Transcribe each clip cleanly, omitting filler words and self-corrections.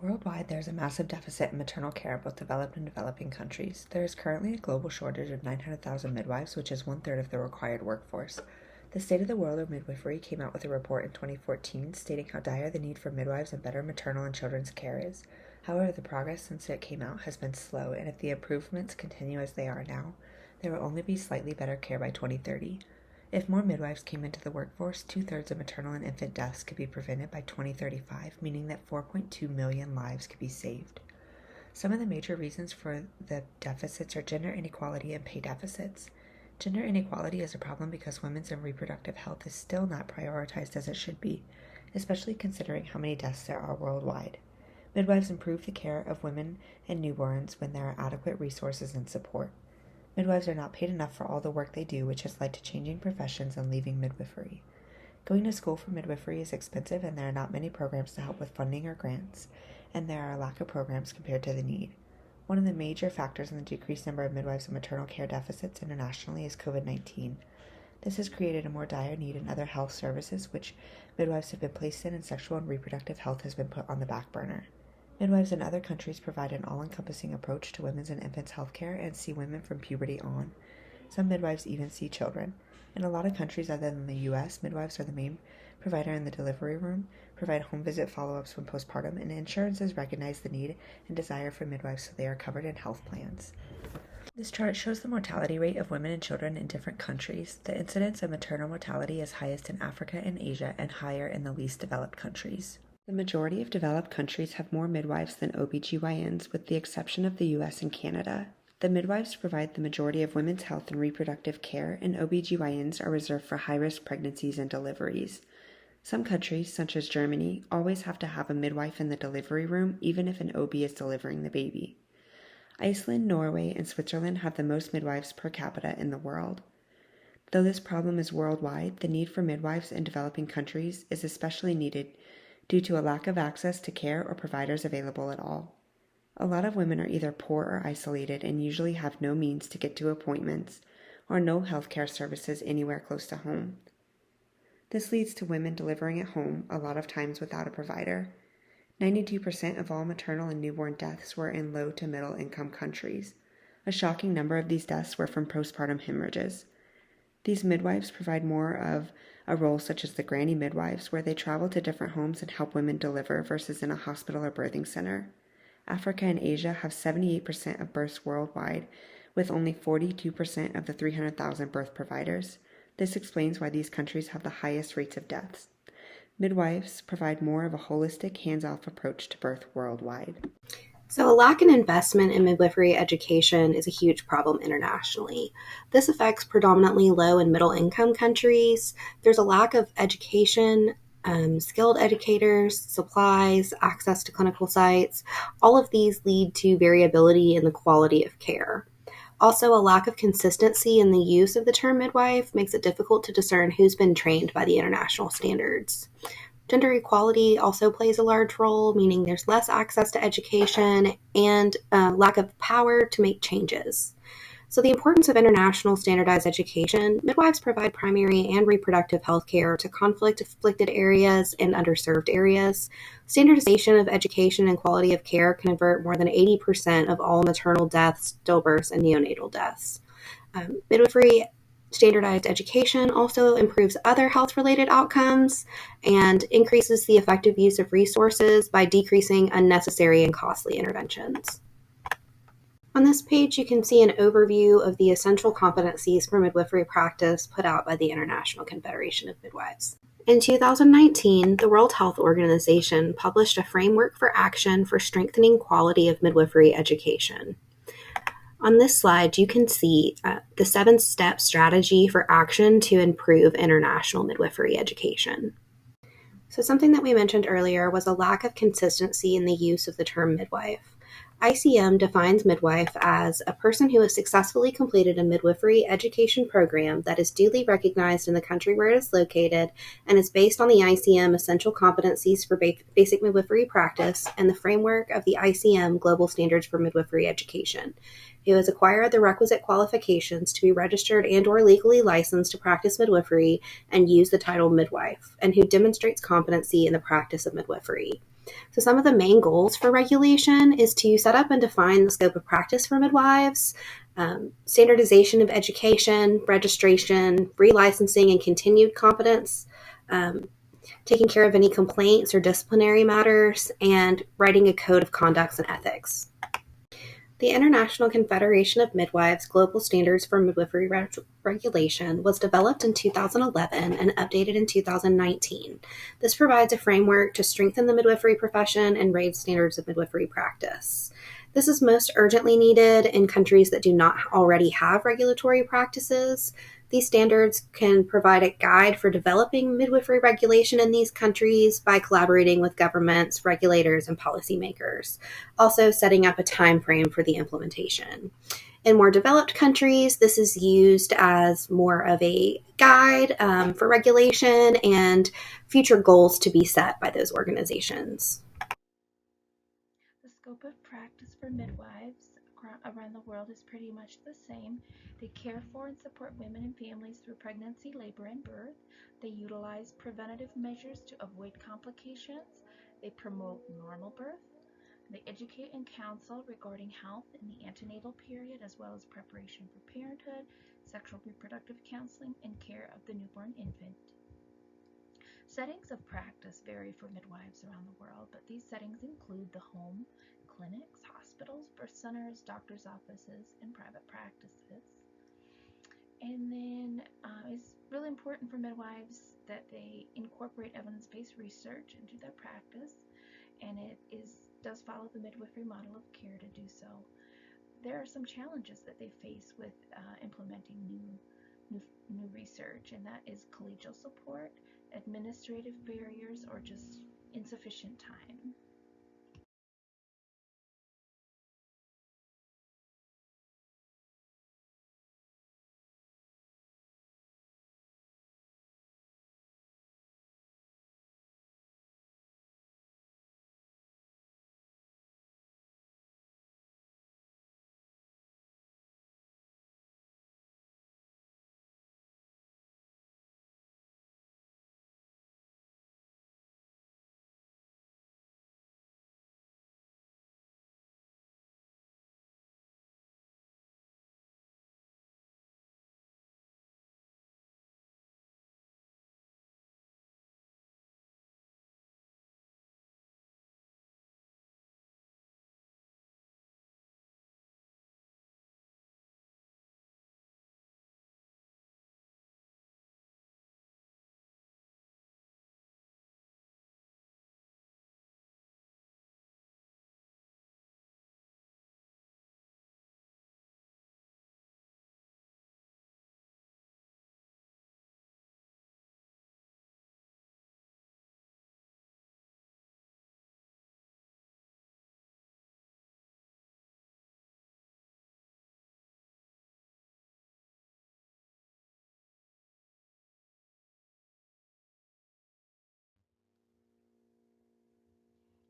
Worldwide, there is a massive deficit in maternal care in both developed and developing countries. There is currently a global shortage of 900,000 midwives, which is one-third of the required workforce. The State of the World of Midwifery came out with a report in 2014 stating how dire the need for midwives and better maternal and children's care is. However, the progress since it came out has been slow, and if the improvements continue as they are now, there will only be slightly better care by 2030. If more midwives came into the workforce, 2/3 of maternal and infant deaths could be prevented by 2035, meaning that 4.2 million lives could be saved. Some of the major reasons for the deficits are gender inequality and pay deficits. Gender inequality is a problem because women's and reproductive health is still not prioritized as it should be, especially considering how many deaths there are worldwide. Midwives improve the care of women and newborns when there are adequate resources and support. Midwives are not paid enough for all the work they do, which has led to changing professions and leaving midwifery. Going to school for midwifery is expensive, and there are not many programs to help with funding or grants, and there are a lack of programs compared to the need. One of the major factors in the decreased number of midwives and maternal care deficits internationally is COVID-19. This has created a more dire need in other health services, which midwives have been placed in, and sexual and reproductive health has been put on the back burner. Midwives in other countries provide an all-encompassing approach to women's and infants' health care and see women from puberty on. Some midwives even see children. In a lot of countries other than the U.S., midwives are the main provider in the delivery room, provide home visit follow-ups when postpartum, and insurances recognize the need and desire for midwives so they are covered in health plans. This chart shows the mortality rate of women and children in different countries. The incidence of maternal mortality is highest in Africa and Asia and higher in the least developed countries. The majority of developed countries have more midwives than OBGYNs, with the exception of the US and Canada. The midwives provide the majority of women's health and reproductive care, and OBGYNs are reserved for high-risk pregnancies and deliveries. Some countries, such as Germany, always have to have a midwife in the delivery room, even if an OB is delivering the baby. Iceland, Norway, and Switzerland have the most midwives per capita in the world. Though this problem is worldwide, the need for midwives in developing countries is especially needed due to a lack of access to care or providers available at all. A lot of women are either poor or isolated and usually have no means to get to appointments or no healthcare services anywhere close to home. This leads to women delivering at home, a lot of times without a provider. 92% of all maternal and newborn deaths were in low to middle income countries. A shocking number of these deaths were from postpartum hemorrhages. These midwives provide more of a role such as the granny midwives, where they travel to different homes and help women deliver versus in a hospital or birthing center. Africa and Asia have 78% of births worldwide, with only 42% of the 300,000 birth providers. This explains why these countries have the highest rates of deaths. Midwives provide more of a holistic, hands-off approach to birth worldwide. So a lack in investment in midwifery education is a huge problem internationally. This affects predominantly low and middle income countries. There's a lack of education, skilled educators, supplies, access to clinical sites. All of these lead to variability in the quality of care. Also, a lack of consistency in the use of the term midwife makes it difficult to discern who's been trained by the international standards. Gender equality also plays a large role, meaning there's less access to education and lack of power to make changes. So the importance of international standardized education, midwives provide primary and reproductive health care to conflict-afflicted areas and underserved areas. Standardization of education and quality of care can avert more than 80% of all maternal deaths, stillbirths, and neonatal deaths. Midwifery standardized education also improves other health-related outcomes and increases the effective use of resources by decreasing unnecessary and costly interventions. On this page, you can see an overview of the essential competencies for midwifery practice put out by the International Confederation of Midwives. In 2019, the World Health Organization published a framework for action for strengthening quality of midwifery education. On this slide, you can see the 7-step strategy for action to improve international midwifery education. So something that we mentioned earlier was a lack of consistency in the use of the term midwife. ICM defines midwife as a person who has successfully completed a midwifery education program that is duly recognized in the country where it is located and is based on the ICM essential competencies for basic midwifery practice and the framework of the ICM Global Standards for Midwifery Education, who has acquired the requisite qualifications to be registered and or legally licensed to practice midwifery and use the title midwife, and who demonstrates competency in the practice of midwifery. So some of the main goals for regulation is to set up and define the scope of practice for midwives, standardization of education, registration, relicensing, and continued competence, um, taking care of any complaints or disciplinary matters, and writing a code of conducts and ethics. The International Confederation of Midwives Global Standards for Midwifery Regulation was developed in 2011 and updated in 2019. This provides a framework to strengthen the midwifery profession and raise standards of midwifery practice. This is most urgently needed in countries that do not already have regulatory practices. These standards can provide a guide for developing midwifery regulation in these countries by collaborating with governments, regulators, and policymakers, also setting up a time frame for the implementation. In more developed countries, this is used as more of a guide for regulation and future goals to be set by those organizations. The scope of practice for midwives around the world is pretty much the same. They care for and support women and families through pregnancy, labor, and birth. They utilize preventative measures to avoid complications. They promote normal birth. They educate and counsel regarding health in the antenatal period, as well as preparation for parenthood, sexual reproductive counseling, and care of the newborn infant. Settings of practice vary for midwives around the world, but these settings include the home, clinics, hospitals, birth centers, doctors' offices, and private practices. And then it's really important for midwives that they incorporate evidence-based research into their practice, and does follow the midwifery model of care to do so. There are some challenges that they face with implementing new research, and that is collegial support, administrative barriers, or just insufficient time.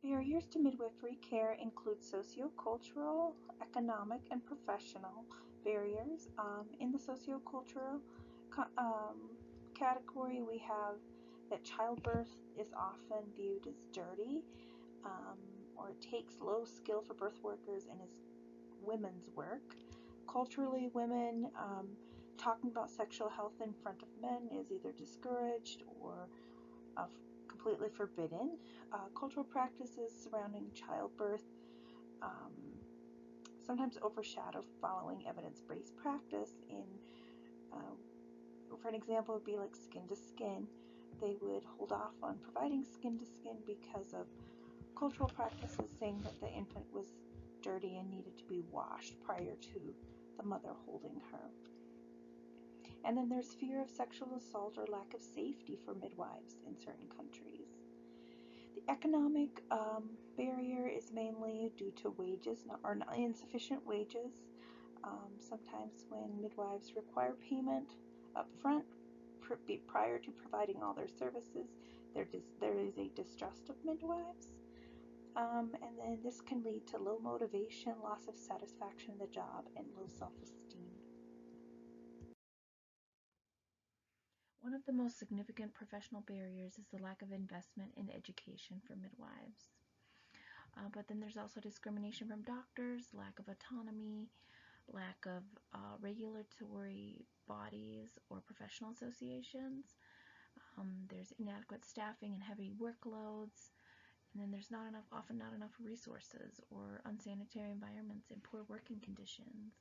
Barriers to midwifery care include sociocultural, economic, and professional barriers. In the sociocultural category, we have that childbirth is often viewed as dirty, um, or it takes low skill for birth workers and is women's work. Culturally, women talking about sexual health in front of men is either discouraged or uh, completely forbidden. Cultural practices surrounding childbirth um, sometimes overshadow following evidence-based practice. For an example, would be like skin to skin. They would hold off on providing skin to skin because of cultural practices saying that the infant was dirty and needed to be washed prior to the mother holding her. And then there's fear of sexual assault or lack of safety for midwives in certain countries. The economic barrier is mainly due to wages or insufficient wages. Sometimes when midwives require payment up front prior to providing all their services, there is a distrust of midwives. And then this can lead to low motivation, loss of satisfaction in the job, and low self-esteem. One of the most significant professional barriers is the lack of investment in education for midwives. But then there's also discrimination from doctors, lack of autonomy, lack of regulatory bodies or professional associations. There's inadequate staffing and heavy workloads. And then there's often not enough resources or unsanitary environments and poor working conditions.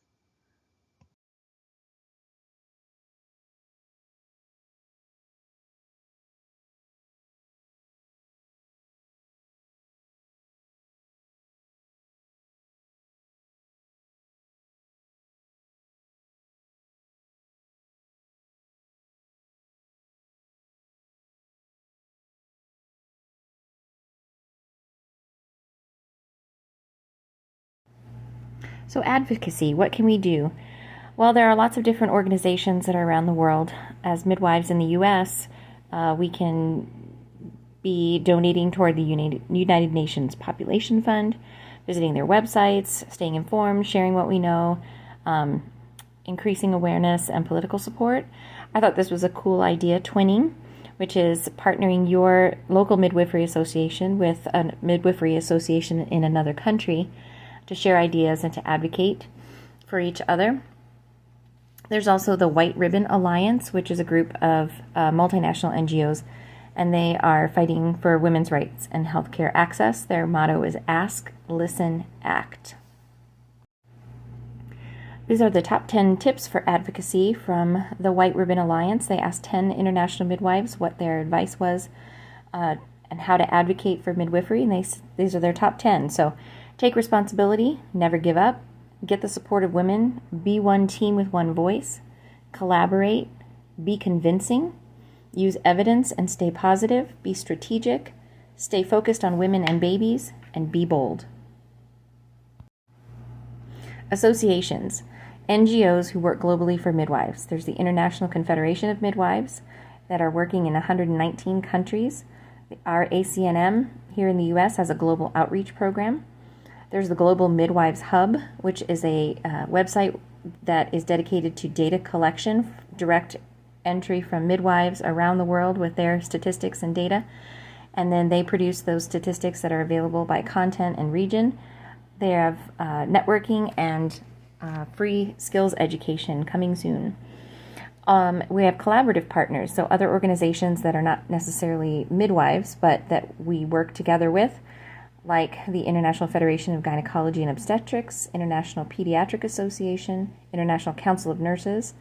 So advocacy, what can we do? Well, there are lots of different organizations that are around the world. As midwives in the U.S., we can be donating toward the United Nations Population Fund, visiting their websites, staying informed, sharing what we know, increasing awareness and political support. I thought this was a cool idea, twinning, which is partnering your local midwifery association with a midwifery association in another country to share ideas and to advocate for each other. There's also the White Ribbon Alliance, which is a group of multinational NGOs, and they are fighting for women's rights and healthcare access. Their motto is Ask, Listen, Act. These are the top 10 tips for advocacy from the White Ribbon Alliance. They asked 10 international midwives what their advice was and how to advocate for midwifery, and these are their top 10. So take responsibility, never give up, get the support of women, be one team with one voice, collaborate, be convincing, use evidence and stay positive, be strategic, stay focused on women and babies, and be bold. Associations, NGOs who work globally for midwives. There's the International Confederation of Midwives that are working in 119 countries. Our ACNM here in the U.S. has a global outreach program. There's the Global Midwives Hub, which is a website that is dedicated to data collection, direct entry from midwives around the world with their statistics and data. And then they produce those statistics that are available by content and region. They have networking and free skills education coming soon. We have collaborative partners, so other organizations that are not necessarily midwives, but that we work together with, like the International Federation of Gynecology and Obstetrics, International Pediatric Association, International Council of Nurses.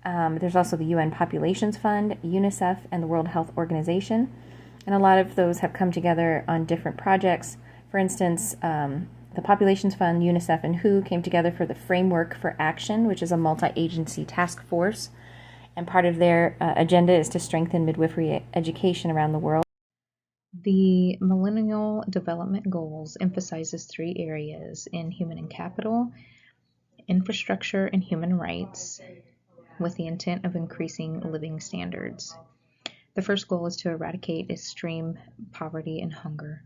There's also the UN Populations Fund, UNICEF, and the World Health Organization. And a lot of those have come together on different projects. For instance, the Populations Fund, UNICEF, and WHO came together for the Framework for Action, which is a multi-agency task force. And part of their agenda is to strengthen midwifery education around the world. The Millennial Development Goals emphasizes 3 areas in human and capital, infrastructure, and human rights, with the intent of increasing living standards. The first goal is to eradicate extreme poverty and hunger.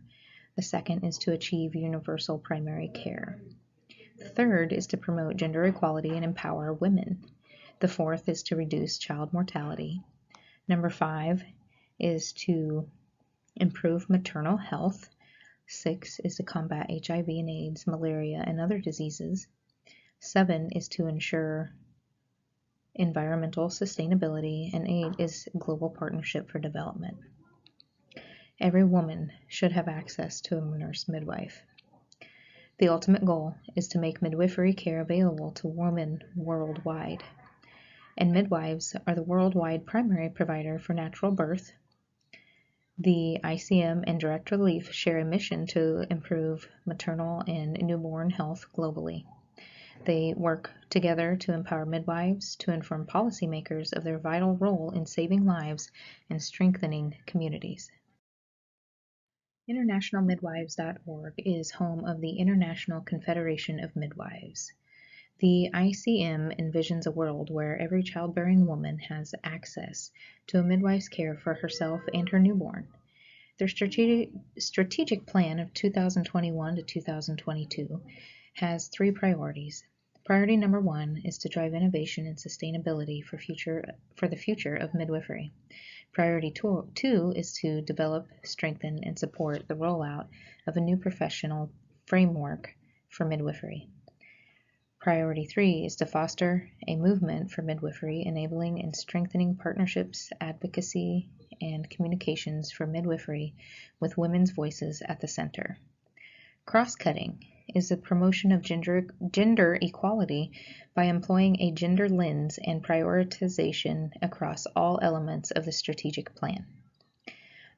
The second is to achieve universal primary care. The third is to promote gender equality and empower women. The fourth is to reduce child mortality. Number 5 is to improve maternal health. 6 is to combat HIV and AIDS, malaria, and other diseases. 7 is to ensure environmental sustainability, and 8 is global partnership for development. Every woman should have access to a nurse midwife. The ultimate goal is to make midwifery care available to women worldwide. And midwives are the worldwide primary provider for natural birth. The ICM and Direct Relief share a mission to improve maternal and newborn health globally. They work together to empower midwives to inform policymakers of their vital role in saving lives and strengthening communities. InternationalMidwives.org is home of the International Confederation of Midwives. The ICM envisions a world where every childbearing woman has access to a midwife's care for herself and her newborn. Their strategic plan of 2021 to 2022 has 3 priorities. Priority number 1 is to drive innovation and sustainability for the future of midwifery. Priority two is to develop, strengthen, and support the rollout of a new professional framework for midwifery. Priority 3 is to foster a movement for midwifery, enabling and strengthening partnerships, advocacy, and communications for midwifery with women's voices at the center. Cross-cutting is the promotion of gender equality by employing a gender lens and prioritization across all elements of the strategic plan.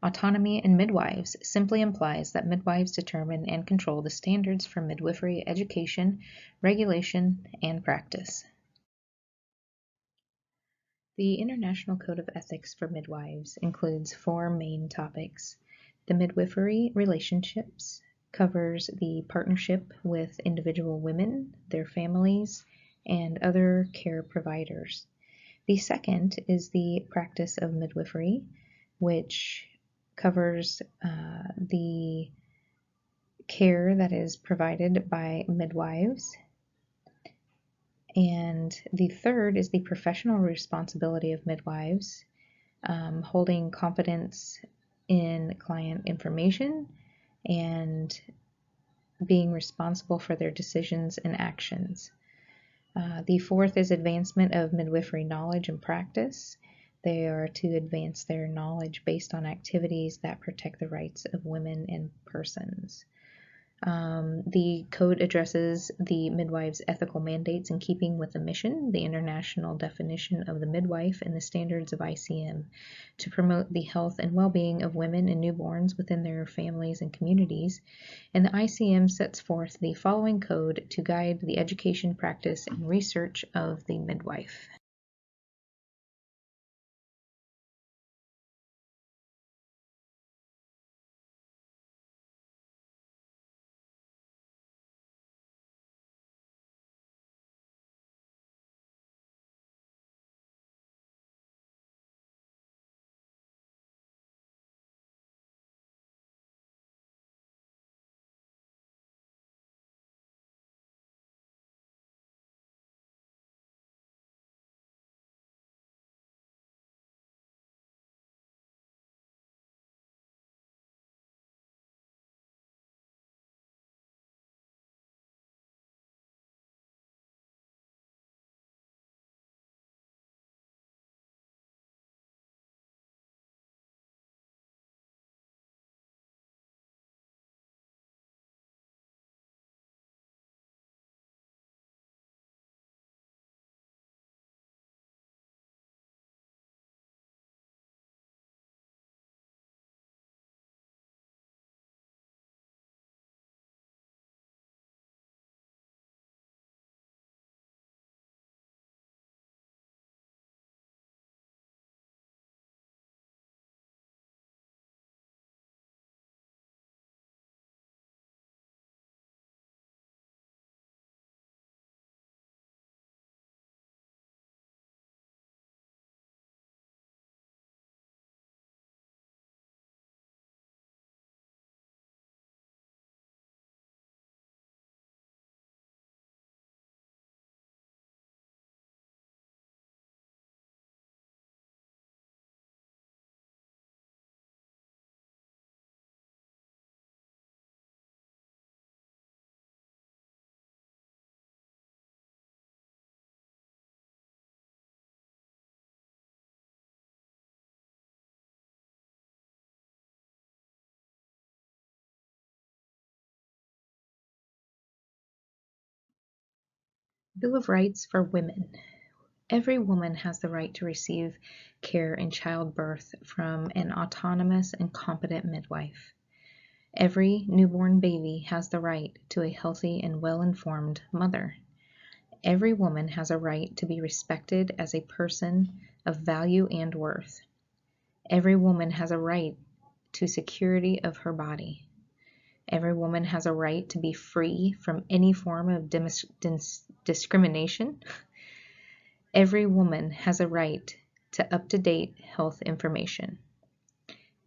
Autonomy in midwives simply implies that midwives determine and control the standards for midwifery education, regulation, and practice. The International Code of Ethics for Midwives includes 4 main topics. The midwifery relationships covers the partnership with individual women, their families, and other care providers. The second is the practice of midwifery, which covers the care that is provided by midwives. And the third is the professional responsibility of midwives, holding confidence in client information and being responsible for their decisions and actions. The fourth is advancement of midwifery knowledge and practice. They are to advance their knowledge based on activities that protect the rights of women and persons. The code addresses the midwife's ethical mandates in keeping with the mission, the international definition of the midwife, and the standards of ICM to promote the health and well-being of women and newborns within their families and communities. And the ICM sets forth the following code to guide the education, practice, and research of the midwife. Bill of Rights for Women. Every woman has the right to receive care in childbirth from an autonomous and competent midwife. Every newborn baby has the right to a healthy and well-informed mother. Every woman has a right to be respected as a person of value and worth. Every woman has a right to security of her body. Every woman has a right to be free from any form of discrimination. Every woman has a right to up-to-date health information.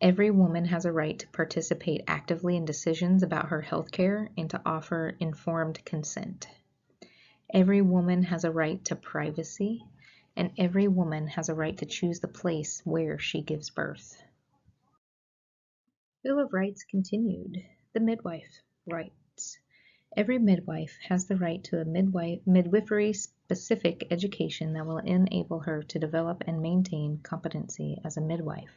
Every woman has a right to participate actively in decisions about her health care and to offer informed consent. Every woman has a right to privacy. and every woman has a right to choose the place where she gives birth. Bill of Rights continued. The midwife rights. Every midwife has the right to a midwifery-specific education that will enable her to develop and maintain competency as a midwife.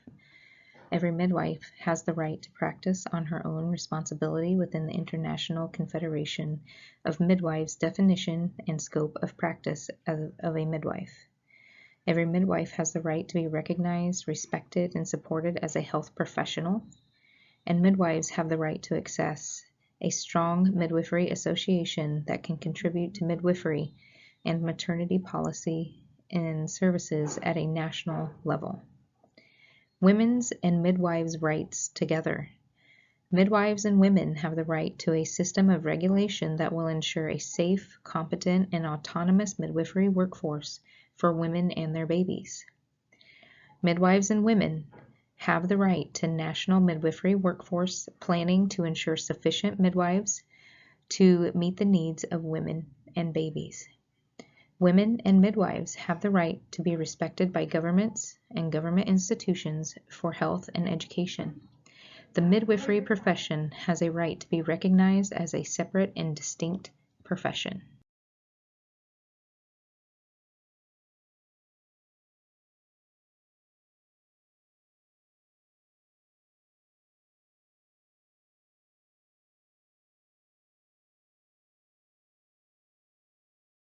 Every midwife has the right to practice on her own responsibility within the International Confederation of Midwives' definition and scope of practice of a midwife. Every midwife has the right to be recognized, respected, and supported as a health professional, and midwives have the right to access a strong midwifery association that can contribute to midwifery and maternity policy and services at a national level. Women's and midwives' rights together. Midwives and women have the right to a system of regulation that will ensure a safe, competent, and autonomous midwifery workforce for women and their babies. Midwives and women have the right to national midwifery workforce planning to ensure sufficient midwives to meet the needs of women and babies. Women and midwives have the right to be respected by governments and government institutions for health and education. The midwifery profession has a right to be recognized as a separate and distinct profession.